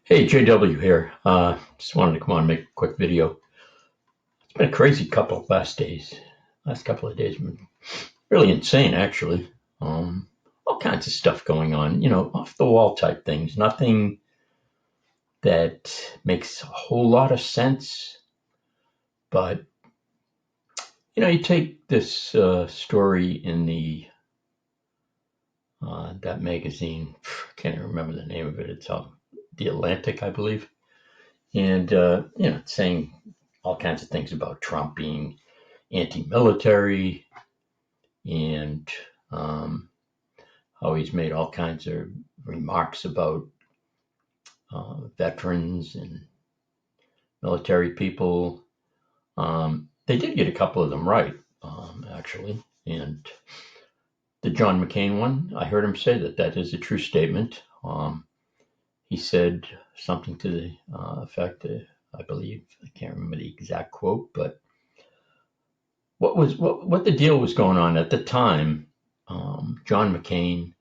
Hey, JW here. Just wanted to come on and make a quick video. It's been a crazy last couple of days have been really insane, actually. All kinds of stuff going on, off the wall type things. Nothing that makes a whole lot of sense, but you take this story in that magazine. I can't even remember the name of it. It's The Atlantic, I believe, and it's saying all kinds of things about Trump being anti-military and um, how he's made all kinds of remarks about veterans and military people. They did get a couple of them right, actually. And the John McCain one, I heard him say that is a true statement. He said something to the effect, I believe, I can't remember the exact quote, but what the deal was going on at the time. John McCain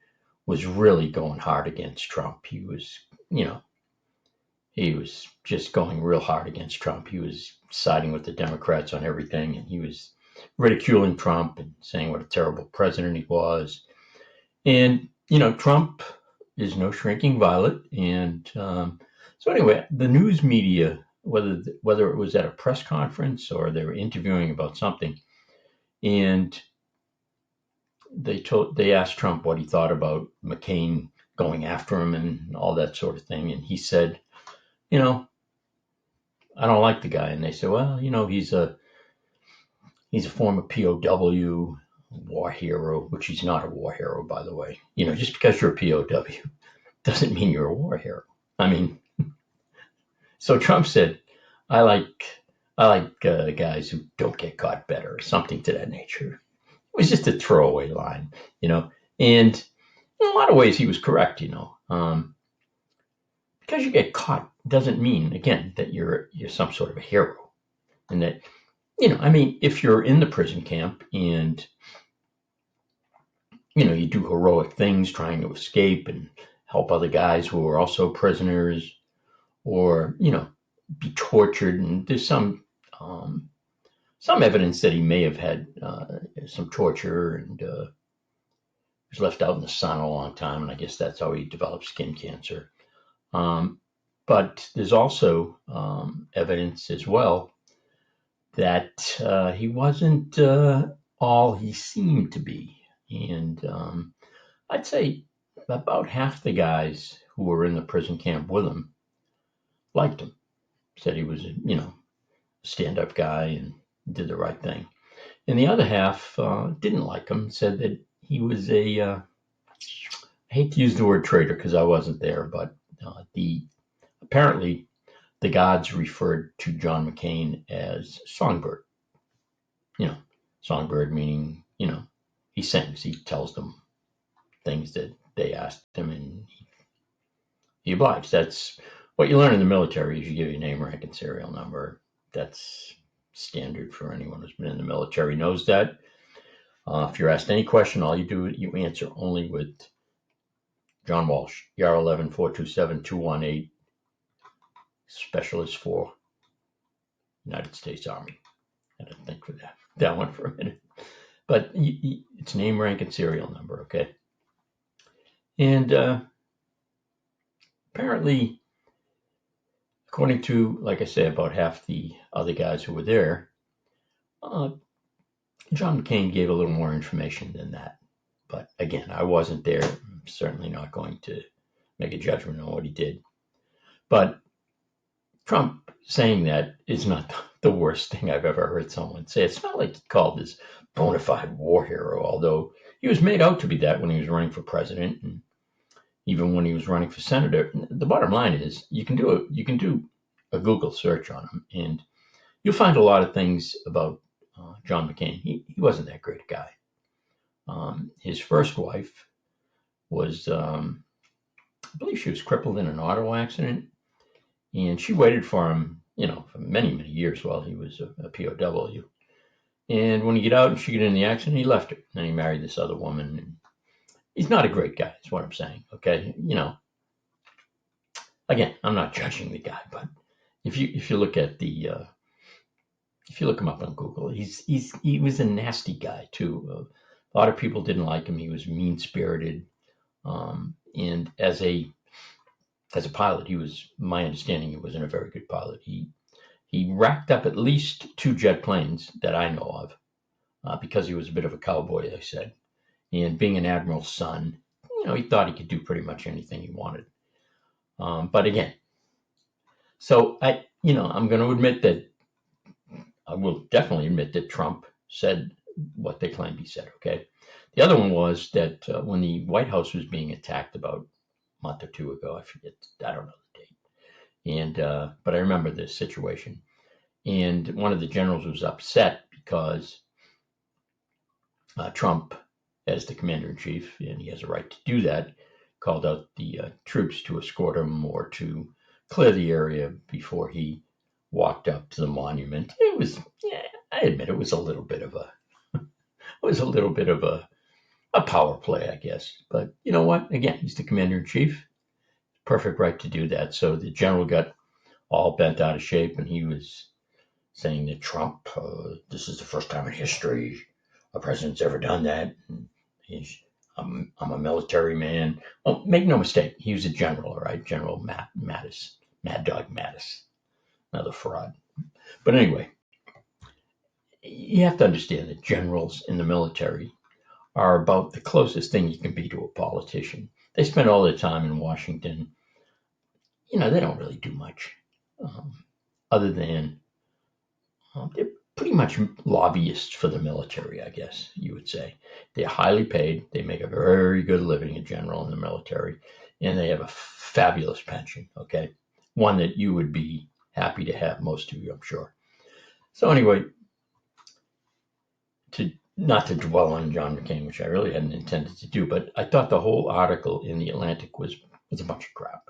was really going hard against Trump. He was just going real hard against Trump. He was siding with the Democrats on everything, and he was ridiculing Trump and saying what a terrible president he was. And Trump is no shrinking violet. And so anyway, the news media, whether it was at a press conference or they were interviewing about something, and they asked Trump what he thought about McCain going after him and all that sort of thing, and he said, you know, I don't like the guy. And they said, well, he's a former POW, war hero, which he's not a war hero, by the way. Just because you're a POW doesn't mean you're a war hero. I mean, so Trump said, I like guys who don't get caught better, or something to that nature. It was just a throwaway line, and in a lot of ways he was correct. Because you get caught doesn't mean, again, that you're some sort of a hero, and that I mean, if you're in the prison camp and you do heroic things trying to escape and help other guys who are also prisoners, or be tortured, and there's some evidence that he may have had some torture and was left out in the sun a long time, and I guess that's how he developed skin cancer. Um, but there's also evidence as well that he wasn't all he seemed to be. And I'd say about half the guys who were in the prison camp with him liked him, said he was, a stand up guy and did the right thing. And the other half didn't like him, said that he was I hate to use the word traitor because I wasn't there, but apparently the gods referred to John McCain as Songbird. Songbird meaning, he sings, he tells them things that they asked him, and he obliges. That's what you learn in the military is you give your name, rank, and serial number. That's standard for anyone who's been in the military knows that. If you're asked any question, all you do you answer only with John Walsh, ER 11 427 218, Specialist for United States Army. I had to think for that one for a minute. But it's name, rank, and serial number, okay? And apparently, according to, like I say, about half the other guys who were there, John McCain gave a little more information than that. But again, I wasn't there. I'm certainly not going to make a judgment on what he did. But Trump saying that is not the worst thing I've ever heard someone say. It's not like he called this bona fide war hero, although he was made out to be that when he was running for president and even when he was running for senator. The bottom line is you can do a Google search on him and you'll find a lot of things about John McCain. He wasn't that great a guy. His first wife was, I believe she was crippled in an auto accident, and she waited for him, for many, many years while he was a POW. And when he got out and she got in the accident, he left her. And he married this other woman. And he's not a great guy, is what I'm saying. Okay. Again, I'm not judging the guy, but if you look at the if you look him up on Google, he was a nasty guy too. A lot of people didn't like him. He was mean spirited, and as a pilot, he was, my understanding, he wasn't a very good pilot. He racked up at least 2 jet planes that I know of, because he was a bit of a cowboy, they said. And being an admiral's son, he thought he could do pretty much anything he wanted. But again, so I'm going to admit that I will definitely admit that Trump said what they claimed he said. Okay. The other one was that when the White House was being attacked about a month or two ago, I don't know the date, and but I remember this situation. And one of the generals was upset because Trump, as the commander in chief, and he has a right to do that, called out the troops to escort him or to clear the area before he walked up to the monument. It was, yeah, I admit, it was a little bit of a power play, I guess. But you know what? Again, he's the commander in chief. Perfect right to do that. So the general got all bent out of shape, and he was saying that Trump, this is the first time in history a president's ever done that. And I'm a military man. Well, make no mistake, he was a general, all right? General Mattis, Mad Dog Mattis, another fraud. But anyway, you have to understand that generals in the military are about the closest thing you can be to a politician. They spend all their time in Washington. They don't really do much, other than they're pretty much lobbyists for the military, I guess you would say. They're highly paid. They make a very good living, a general in the military, and they have a fabulous pension, okay? One that you would be happy to have, most of you, I'm sure. So anyway, not to dwell on John McCain, which I really hadn't intended to do, but I thought the whole article in the Atlantic was a bunch of crap.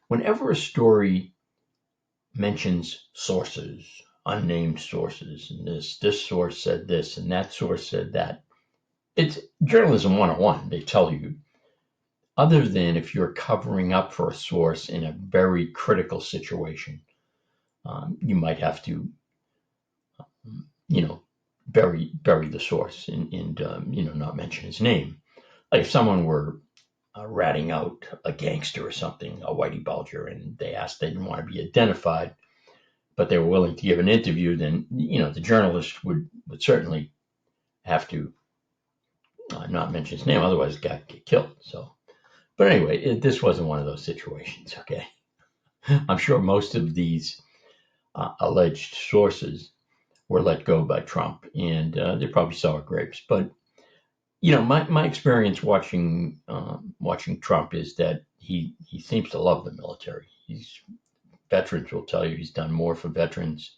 Whenever a story mentions sources, unnamed sources, and this source said this and that source said that, it's journalism 101. They tell you, other than if you're covering up for a source in a very critical situation, you might have to, bury the source and not mention his name. Like if someone were ratting out a gangster or something, a Whitey Bulger, and they didn't want to be identified, but they were willing to give an interview, then the journalist would certainly have to not mention his name, otherwise the guy could get killed. So, but anyway, this wasn't one of those situations. Okay, I'm sure most of these alleged sources were let go by Trump, and they're probably sour grapes. But my experience watching Trump is that he seems to love the military. Veterans will tell you he's done more for veterans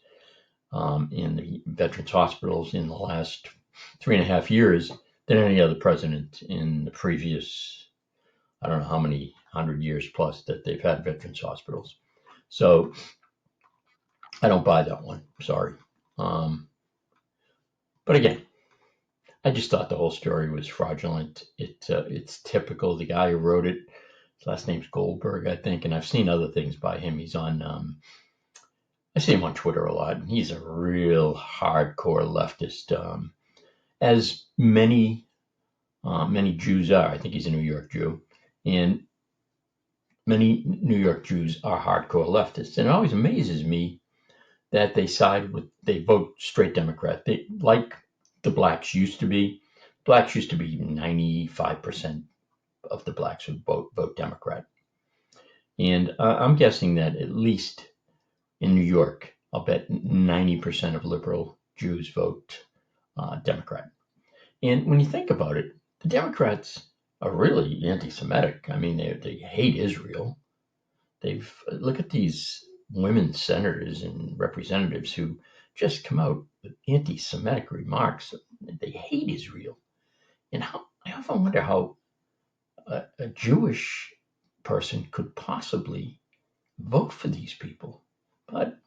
in the veterans hospitals in the last 3.5 years than any other president in the previous, I don't know how many 100 years plus that they've had veterans hospitals. So I don't buy that one. Sorry. But again, I just thought the whole story was fraudulent. It's typical. The guy who wrote it, his last name's Goldberg, I think, and I've seen other things by him. He's on. I see him on Twitter a lot, and he's a real hardcore leftist, as many Jews are. I think he's a New York Jew, and many New York Jews are hardcore leftists. And it always amazes me that they vote straight Democrat. They, like the blacks used to be. Blacks used to be 95% of the blacks would vote Democrat. And I'm guessing that at least in New York, I'll bet 90% of liberal Jews vote Democrat. And when you think about it, the Democrats are really anti-Semitic. I mean, they hate Israel. Look at these women senators and representatives who just come out with anti-Semitic remarks. They hate Israel. And I often wonder how a Jewish person could possibly vote for these people, but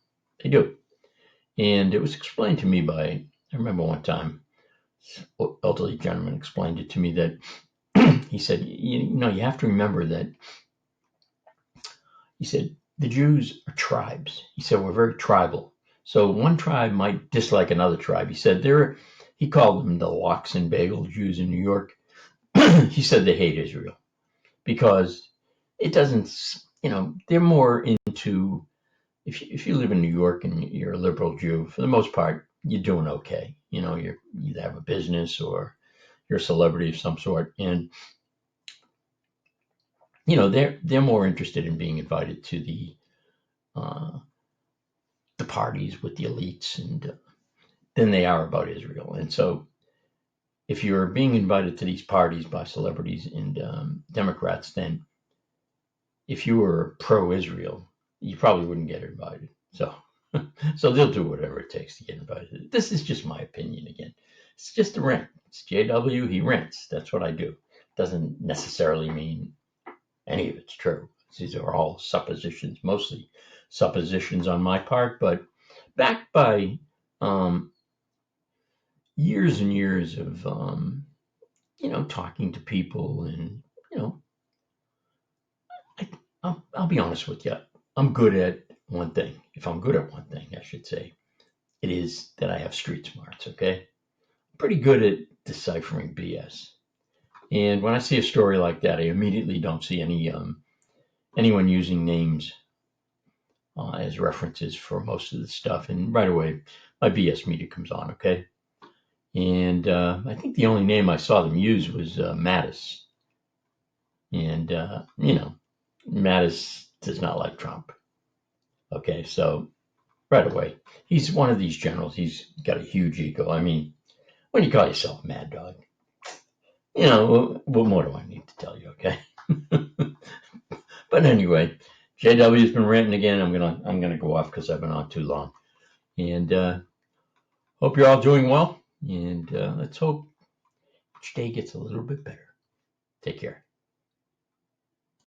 they do. And it was explained to me I remember one time, this elderly gentleman explained it to me that he said, you have to remember that He said, the Jews are tribes. He said, we're very tribal. So one tribe might dislike another tribe. He said, he called them the lox and bagel Jews in New York. He said they hate Israel because it doesn't, they're more into, if you live in New York and you're a liberal Jew, for the most part, you're doing okay. You either have a business or you're a celebrity of some sort. And, they're more interested in being invited to the parties with the elites and than they are about Israel. And so if you're being invited to these parties by celebrities and Democrats, then if you were pro-Israel, you probably wouldn't get invited. So they'll do whatever it takes to get invited. This is just my opinion again. It's just a rant. It's JW, he rants. That's what I do. Doesn't necessarily mean any of it's true. These are all suppositions, mostly suppositions on my part, but backed by years and years of talking to people, and I'll be honest with you. I'm good at one thing. If I'm good at one thing, I should say, it is that I have street smarts. Okay, I'm pretty good at deciphering BS. And when I see a story like that, I immediately don't see anyone using names as references for most of the stuff, and right away my BS meter comes on. Okay, and I think the only name I saw them use was Mattis. And, Mattis does not like Trump. Okay, so right away, he's one of these generals. He's got a huge ego. I mean, when you call yourself Mad Dog, what more do I need to tell you, okay? But anyway, JW's been ranting again. I'm gonna go off because I've been on too long. And hope you're all doing well. And let's hope each day gets a little bit better. Take care.